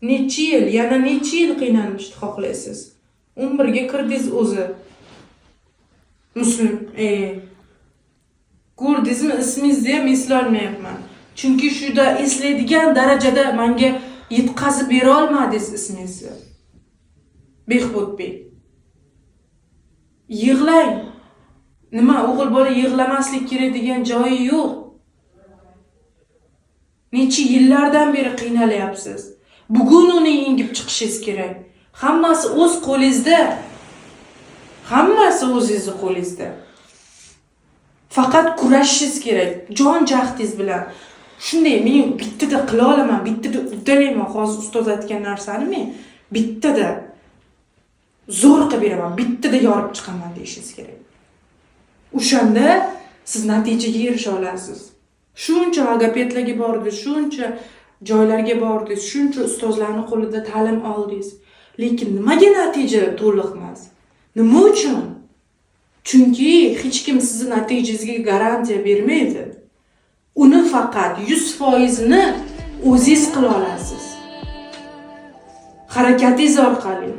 necha yil, yana necha yil qiynalishni xohlaysiz? 11 ga kirdingiz o'zi. Muslim, ko'rdingizmi, ismingizni ham eslolmayapman. Chunki shuda eslaydigan darajada menga yetkazib bera olmadingiz ismingizni. Behbudbek. Yig'lang. Nima, o'g'il bola yig'lamaslik kerak degan joyi yo'q. Necha yillardan beri qiynalyapsiz. Bugun uni yengib chiqishingiz kerak. Hammasi o'z qo'lingizda. Hammasi o'zingizning qo'lingizda. Faqat kurashishingiz kerak, jon jahdingiz bilan. Shunday, men bittada qila olaman, bittada uddalayman hozir ustoz aytgan narsani men bittada zo'r qilib beraman, bittada yorib chiqaman deyishingiz kerak. O'shanda siz natijaga erisha olasiz. Shuncha logopedlarga bordingiz, shuncha joylarga bordingiz, shuncha ustozlarning qo'lida ta'lim oldingiz. Lekin nimaga natija to'liq emas? Nima uchun? Chunki hech kim sizning natijangizga garantiya bermaydi. Uni faqat 100% ni o'zingiz qila olasiz. Harakatingiz orqali.